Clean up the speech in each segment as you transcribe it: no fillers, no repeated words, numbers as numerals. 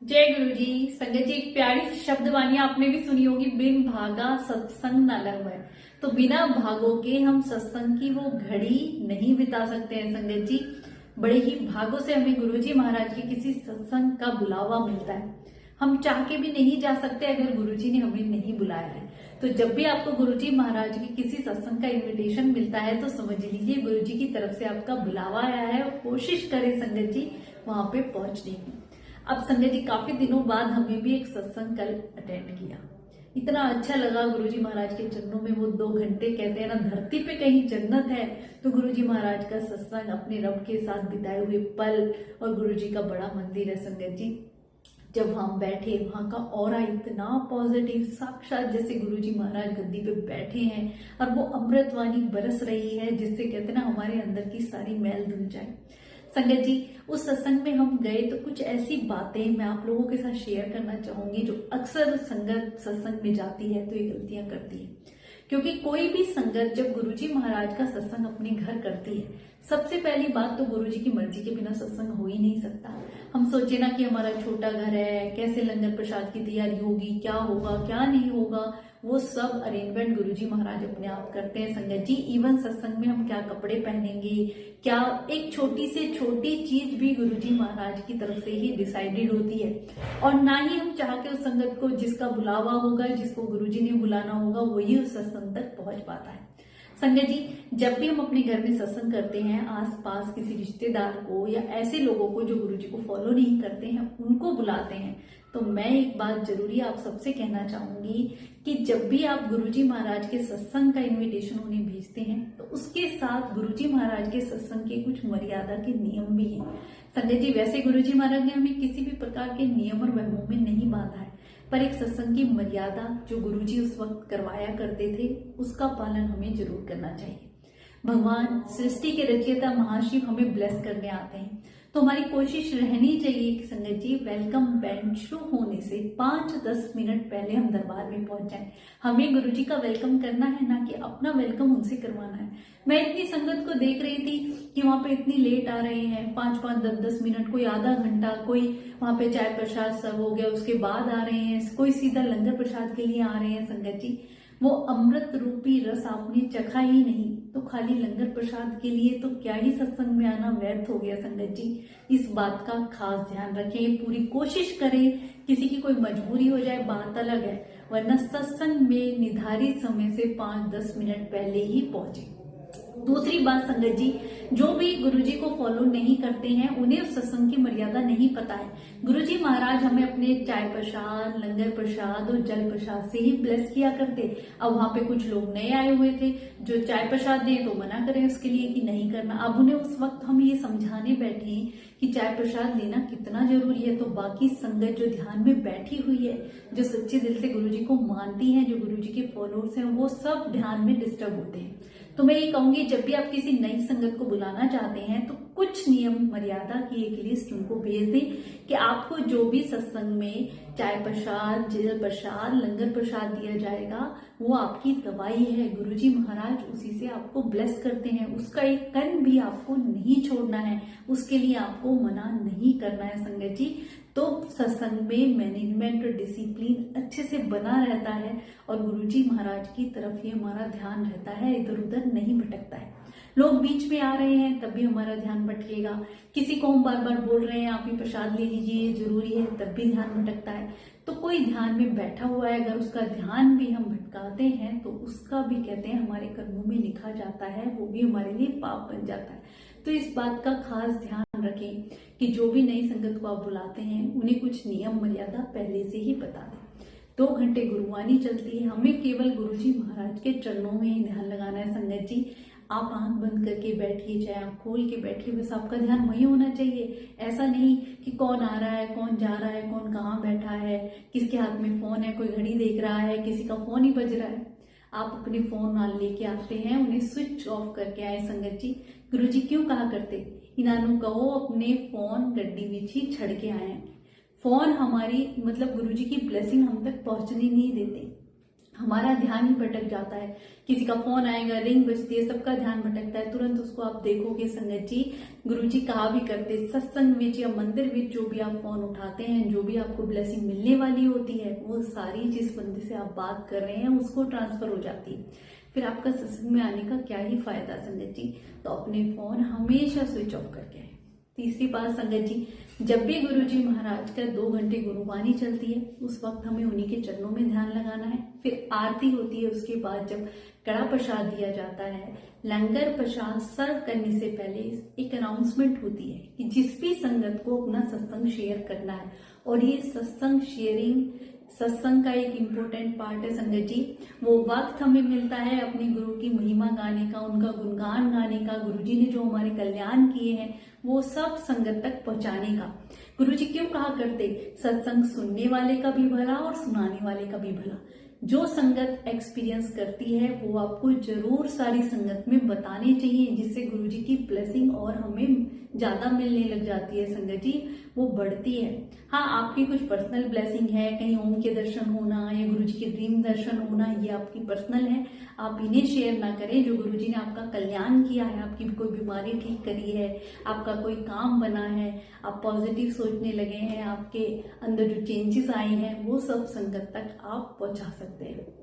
जय गुरु जी। संगत जी, एक प्यारी सी शब्द वाणी आपने भी सुनी होगी, बिन भागा सत्संग न लहै। तो बिना भागों के हम सत्संग की वो घड़ी नहीं बिता सकते हैं। संगत जी, बड़े ही भागों से हमें गुरु जी महाराज के किसी सत्संग का बुलावा मिलता है। हम चाह के भी नहीं जा सकते अगर गुरु जी ने हमें नहीं बुलाया है। तो जब भी आपको गुरु जी महाराज के किसी सत्संग का इनविटेशन मिलता है तो समझ लीजिए गुरु जी की तरफ से आपका बुलावा आया है, और कोशिश करें संगत जी वहां पे पहुंचने की। अब संजय जी, काफी दिनों बाद हमें भी एक सत्संग कल अटेंड किया। इतना अच्छा लगा गुरुजी महाराज के चरणों में वो 2 घंटे। कहते हैं ना, धरती पे कहीं जन्नत है तो गुरुजी महाराज का सत्संग, अपने रब के साथ बिताए हुए पल, और गुरुजी का बड़ा मंदिर है संगत जी। जब हम बैठे, वहां का ऑरा इतना पॉजिटिव, साक्षात जैसे गुरुजी महाराज गद्दी पे बैठे हैं और वो अमृतवाणी बरस रही है, जिससे कहते हैं ना हमारे अंदर की सारी मैल धुल जाए। संगत जी, उस सत्संग में हम गए तो कुछ ऐसी बातें मैं आप लोगों के साथ शेयर करना चाहूंगी जो अक्सर संगत सत्संग में जाती है तो ये गलतियां करती है। क्योंकि कोई भी संगत जब गुरुजी महाराज का सत्संग अपने घर करती है, सबसे पहली बात तो गुरुजी की मर्जी के बिना सत्संग हो ही नहीं सकता। हम सोचे ना कि हमारा छोटा घर है, कैसे लंगर प्रसाद की तैयारी होगी, क्या होगा क्या नहीं होगा, वो सब अरेंजमेंट गुरुजी महाराज अपने आप करते हैं संगत जी। इवन सत्संग में हम क्या कपड़े पहनेंगे, क्या एक छोटी से छोटी चीज भी गुरुजी महाराज की तरफ से ही डिसाइडेड होती है। और ना ही हम चाह के उस संगत को, जिसका बुलावा होगा, जिसको गुरुजी ने बुलाना होगा, वही उस सत्संग तक पहुंच पाता है। संगत जी, जब भी हम अपने घर में सत्संग करते हैं, आसपास किसी रिश्तेदार को या ऐसे लोगों को जो गुरुजी को फॉलो नहीं करते हैं, उनको बुलाते हैं, तो मैं एक बात जरूरी आप सबसे कहना चाहूंगी कि जब भी आप गुरुजी महाराज के सत्संग का इनविटेशन उन्हें भेजते हैं तो उसके साथ गुरुजी महाराज के सत्संग के कुछ मर्यादा के नियम भी हैं। संजय जी, वैसे गुरुजी महाराज ने हमें किसी भी प्रकार के नियम और वहमों में नहीं बांधा है, पर एक सत्संग की मर्यादा जो गुरुजी उस वक्त करवाया करते थे, उसका पालन हमें जरूर करना चाहिए। भगवान सृष्टि के रचयिता महाशिव हमें ब्लेस करने आते हैं, तो हमारी कोशिश रहनी चाहिए कि संगत जी, वेलकम बैंड शुरू होने से 5-10 मिनट पहले हम दरबार में पहुंच जाएं। हमें गुरुजी का वेलकम करना है, ना कि अपना वेलकम उनसे करवाना है। मैं इतनी संगत को देख रही थी कि वहां पे इतनी लेट आ रहे हैं, 5-5, 10-10 मिनट, कोई आधा घंटा, कोई वहां पे चाय प्रसाद सर्व हो गया उसके बाद आ रहे हैं, कोई सीधा लंगर प्रसाद के लिए आ रहे हैं। संगत जी, वो अमृत रूपी रस आपने चखा ही नहीं तो खाली लंगर प्रसाद के लिए तो क्या ही सत्संग में आना व्यर्थ हो गया। संगत जी, इस बात का खास ध्यान रखें, पूरी कोशिश करें। किसी की कोई मजबूरी हो जाए बात अलग है, वरना सत्संग में निर्धारित समय से 5-10 मिनट पहले ही पहुंचे। दूसरी बात संगत जी, जो भी गुरुजी को फॉलो नहीं करते हैं उन्हें उस सत्संग की मर्यादा नहीं पता है। गुरुजी महाराज हमें अपने चाय प्रसाद, लंगर प्रसाद और जल प्रसाद से ही ब्लेस किया करते। अब वहां पे कुछ लोग नए आए हुए थे जो चाय प्रसाद दें तो मना करें उसके लिए कि नहीं करना। अब उन्हें उस वक्त हम ये समझाने बैठे कि चाय प्रसाद लेना कितना जरूरी है, तो बाकी संगत जो ध्यान में बैठी हुई है, जो सच्चे दिल से गुरुजी को मानती है, जो गुरुजी के फॉलोअर्स हैं, वो सब ध्यान में डिस्टर्ब होते हैं। तो मैं ये कहूंगी, जब भी आप किसी नई संगत को बुलाना चाहते हैं तो कुछ नियम मर्यादा की एक लिस्ट उनको भेज दें कि आपको जो भी सत्संग में चाय प्रसाद, जल प्रसाद, लंगर प्रसाद दिया जाएगा वो आपकी दवाई है। गुरुजी महाराज उसी से आपको ब्लेस करते हैं, उसका एक कण भी आपको नहीं छोड़ना है, उसके लिए आपको मना नहीं करना है। संगत जी, तो सत्संग में मैनेजमेंट और डिसिप्लिन अच्छे से बना रहता है और गुरुजी महाराज की तरफ ही हमारा ध्यान रहता है, इधर उधर नहीं भटकता है। लोग बीच में आ रहे हैं तब भी हमारा ध्यान भटकेगा, किसी को हम बार बार बोल रहे हैं आप ही प्रसाद ले लीजिए जरूरी है, तब भी ध्यान भटकता है। तो कोई ध्यान में बैठा हुआ है, अगर उसका ध्यान भी हम भटकाते हैं तो उसका भी कहते हैं हमारे कर्मों में लिखा जाता है, वो भी हमारे लिए पाप बन जाता है। तो इस बात का खास ध्यान रखें कि जो भी नई संगत को आप बुलाते हैं उन्हें कुछ नियम मर्यादा पहले से ही बता दें। 2 घंटे गुरुवाणी चलती है, हमें केवल गुरुजी महाराज के चरणों में ही ध्यान लगाना है। संगत जी, आप आंख बंद करके बैठिए, चाहे आप खोल के बैठिए, बस आपका ध्यान वही होना चाहिए। ऐसा नहीं कि कौन आ रहा है, कौन जा रहा है, कौन कहाँ बैठा है, किसके हाथ में फोन है, कोई घड़ी देख रहा है, किसी का फोन ही बज रहा है। आप अपने फोन लेके आते हैं, उन्हें स्विच ऑफ करके आए। संगत जी, गुरुजी क्यों कहा करते, इनानू कहो अपने फोन गड्डी बिछी छड़ के आए। फोन हमारी मतलब गुरुजी की ब्लेसिंग हम तक पहुंचने नहीं देते। हमारा ध्यान ही भटक जाता है। किसी का फोन आएगा, रिंग बजती है, सबका ध्यान भटकता है, तुरंत उसको आप देखोगे संगत जी, गुरुजी कहा भी करते सत्संग में या मंदिर में जो भी आप फोन उठाते हैं, जो भी आपको ब्लेसिंग मिलने वाली होती है, वो सारी जिस बंदे से आप बात कर रहे हैं उसको ट्रांसफर हो जाती है। फिर आपका सत्संग में आने का क्या ही फायदा संगत जी। तो अपने फोन हमेशा स्विच ऑफ करके आए। तीसरी बात संगत जी, जब भी गुरुजी महाराज का 2 घंटे गुरुवाणी चलती है, उस वक्त हमें उन्हीं के चरणों में ध्यान लगाना है। फिर आरती होती है, उसके बाद जब कड़ा प्रसाद दिया जाता है, लंगर प्रसाद सर्व करने से पहले एक अनाउंसमेंट होती है कि जिस भी संगत को अपना सत्संग शेयर करना है, और ये सत्संग शेयरिंग सत्संग का एक इम्पोर्टेंट पार्ट है संगत जी। वो वक्त हमें मिलता है अपने गुरु की महिमा गाने का, उनका गुणगान गाने का, गुरुजी ने जो हमारे कल्याण किए हैं वो सब संगत तक पहुंचाने का। गुरुजी क्यों कहा करते, सत्संग सुनने वाले का भी भला और सुनाने वाले का भी भला। जो संगत एक्सपीरियंस करती है वो आपको जरूर सारी संगत में बताने चाहिए, जिससे गुरुजी की ब्लेसिंग और हमें ज्यादा मिलने लग जाती है संगत जी, वो बढ़ती है। हाँ, आपकी कुछ पर्सनल ब्लेसिंग है, कहीं ओम के दर्शन होना या गुरुजी के ड्रीम दर्शन होना, ये आपकी पर्सनल है, आप इन्हें शेयर ना करें। जो गुरुजी ने आपका कल्याण किया है, आपकी कोई बीमारी ठीक करी है, आपका कोई काम बना है, आप पॉजिटिव सोचने लगे हैं, आपके अंदर जो चेंजेस आए हैं, वो सब संगत तक आप पहुंचा सकते हैं।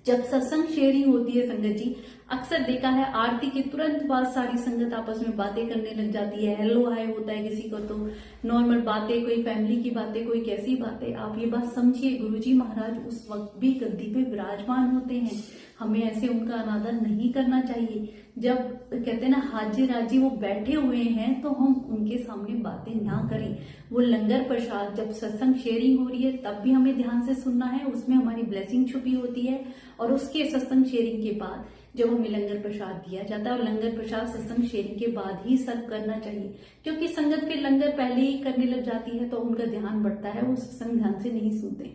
जब सत्संग शेयरिंग होती है संगत जी, अक्सर देखा है आरती के तुरंत बाद सारी संगत आपस में बातें करने लग जाती है, हेलो हाय होता है किसी को, तो नॉर्मल बातें, कोई फैमिली की बातें, कोई कैसी बातें। आप ये बात समझिए, गुरुजी महाराज उस वक्त भी गद्दी पे विराजमान होते हैं, हमें ऐसे उनका अनादर नहीं करना चाहिए। जब कहते हैं ना हाजी राजी वो बैठे हुए हैं, तो हम उनके सामने बातें ना करें। वो लंगर प्रसाद जब सत्संग शेयरिंग हो रही है तब भी हमें ध्यान से सुनना है, उसमें हमारी ब्लेसिंग छुपी होती है। और उसके सत्संग शेयरिंग के बाद जब हमें लंगर प्रसाद दिया जाता है, और लंगर प्रसाद सत्संग शेयरिंग के बाद ही सर्व करना चाहिए, क्योंकि संगत फिर लंगर पहले ही करने लग जाती है तो उनका ध्यान बढ़ता है, वो सत्संग ध्यान से नहीं सुनते।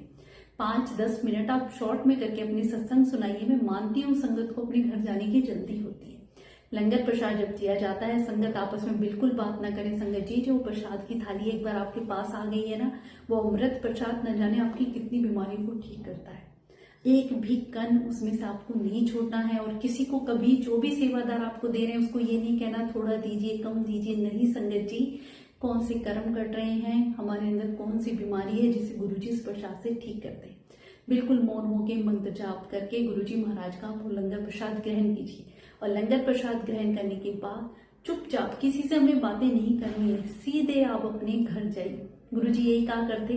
5-10 मिनट आप शॉर्ट में करके अपने सत्संग सुनाइए। मैं मानती हूँ संगत को अपने घर जाने की जल्दी होती है। लंगर प्रसाद जब दिया जाता है, संगत आपस में बिल्कुल बात ना करें संगत जी। जो प्रसाद की थाली एक बार आपके पास आ गई है ना, वो अमृत प्रसाद न जाने आपकी कितनी बीमारी को ठीक करता है। एक भी कण उसमें से आपको नहीं छोड़ना है। और किसी को कभी जो भी सेवादार आपको दे रहे हैं उसको ये नहीं कहना थोड़ा दीजिए, कम दीजिए, नहीं संगत जी। कौन से कर्म कर रहे हैं, हमारे अंदर कौन सी बीमारी है जिसे गुरुजी इस प्रसाद से ठीक करते हैं। बिल्कुल मौन होके मंत्र जाप करके गुरुजी महाराज का वो लंगर प्रसाद ग्रहण कीजिए। और लंगर प्रसाद ग्रहण करने के बाद चुपचाप, किसी से हमें बातें नहीं करनी है, सीधे आप अपने घर जाइए। गुरुजी यही कहा करते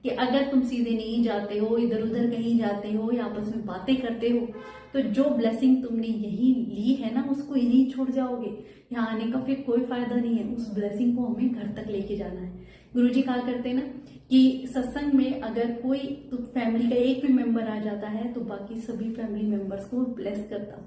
कि अगर तुम सीधे नहीं जाते हो, इधर उधर कहीं जाते हो या आपस में बातें करते हो, तो जो ब्लेसिंग तुमने यही ली है ना, उसको यहीं छोड़ जाओगे। यहाँ आने का फिर कोई फायदा नहीं है। उस ब्लेसिंग को हमें घर तक लेके जाना है। गुरुजी कहा करते हैं ना कि सत्संग में अगर कोई तो फैमिली का एक भी मेंबर आ जाता है तो बाकी सभी फैमिली मेंबर्स को ब्लेस करता।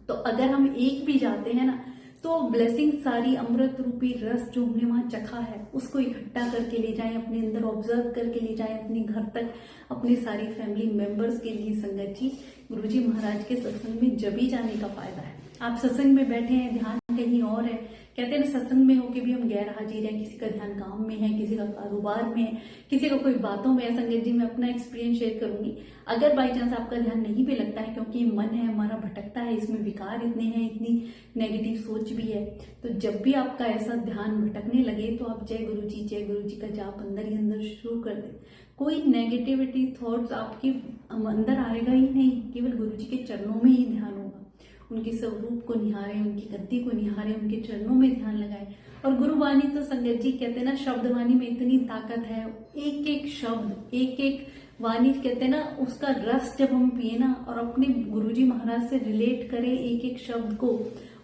तो अगर हम एक भी जाते हैं ना, तो ब्लेसिंग सारी अमृत रूपी रस जो हमने वहां चखा है उसको इकट्ठा करके ले जाएं, अपने अंदर ऑब्जर्व करके ले जाएं अपने घर तक, अपने सारी फैमिली मेंबर्स के लिए। संगत जी, गुरुजी महाराज के सत्संग में जब ही जाने का फायदा है। आप सत्संग में बैठे हैं, ध्यान कहीं और है। कहते हैं ना, सत्संग में होके भी हम गैर हाजिर हैं, किसी का ध्यान काम में है, किसी का कारोबार में है, किसी का कोई बातों में है। संगत जी, मैं अपना एक्सपीरियंस शेयर करूंगी। अगर बाई चांस आपका ध्यान नहीं भी लगता है, क्योंकि मन है हमारा भटकता है, इसमें विकार इतने हैं, इतनी नेगेटिव सोच भी है, तो जब भी आपका ऐसा ध्यान भटकने लगे तो आप जय गुरु जी का जाप अंदर ही अंदर शुरू कर दे। कोई नेगेटिविटी थॉट्स आपके अंदर आएगा ही नहीं, केवल गुरु जी के चरणों में ही ध्यान होगा। उनके स्वरूप को निहारें, उनकी गद्दी को निहारें, उनके चरणों में ध्यान लगाएं। और गुरुवाणी तो संगत जी कहते हैं ना, शब्दवाणी में इतनी ताकत है। एक एक शब्द, एक एक वाणी कहते हैं ना, उसका रस जब हम पिए ना और अपने गुरुजी महाराज से रिलेट करें एक एक शब्द को,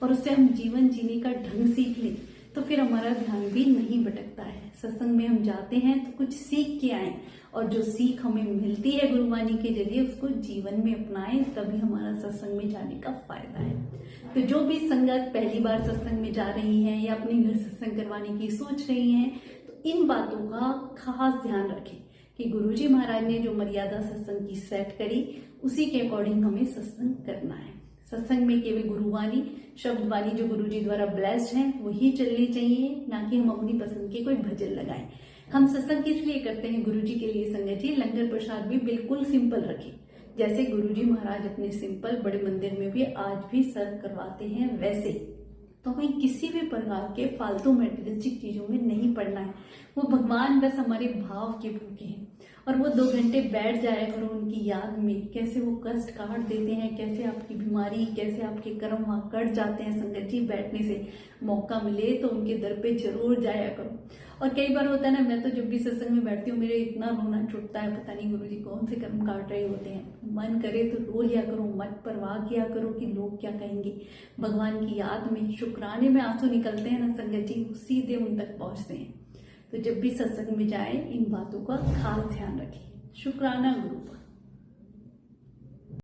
और उससे हम जीवन जीने का ढंग सीख लें, तो फिर हमारा ध्यान भी नहीं भटकता है। सत्संग में हम जाते हैं तो कुछ सीख के आए, और जो सीख हमें मिलती है गुरुवाणी के जरिए उसको जीवन में अपनाएं, तभी हमारा सत्संग में जाने का फायदा है। तो जो भी संगत पहली बार सत्संग में जा रही है या अपने घर सत्संग करवाने की सोच रही हैं, तो इन बातों का खास ध्यान रखें कि गुरुजी महाराज ने जो मर्यादा सत्संग की सेट करी, उसी के अकॉर्डिंग हमें सत्संग करना है। सत्संग में केवल गुरुवाणी, शब्दवाणी जो गुरुजी द्वारा ब्लेस्ड है वही चलनी चाहिए, ना कि हम अपनी पसंद के कोई भजन लगाएं। हम सत्संग किस लिए करते हैं? गुरुजी के लिए। संगत जी, लंगर प्रसाद भी बिल्कुल सिंपल रखें, जैसे गुरुजी महाराज अपने सिंपल बड़े मंदिर में भी आज भी सर्व करवाते हैं, वैसे तो हमें किसी भी प्रकार के फालतू मेटेरियलिस्टिक चीजों में नहीं पड़ना है। वो भगवान बस हमारे भाव के भूखे हैं, और वो 2 घंटे बैठ जाया करो उनकी याद में, कैसे वो कष्ट काट देते हैं, कैसे आपकी बीमारी, कैसे आपके कर्म वहां कट जाते हैं। संगत जी, बैठने से मौका मिले तो उनके दर पे जरूर जाया करो। और कई बार होता है ना, मैं तो जब भी सत्संग में बैठती हूँ मेरे इतना रोना छूटता है, पता नहीं गुरुजी कौन से कर्म काट रहे होते हैं। मन करे तो रो लिया करो, मत परवाह किया करो कि लोग क्या कहेंगे। भगवान की याद में, शुक्राने में आंसू निकलते हैं ना संगत जी, सीधे उन तक पहुंचते हैं। तो जब भी सत्संग में जाए इन बातों का खास ध्यान रखें। शुक्राना गुरु।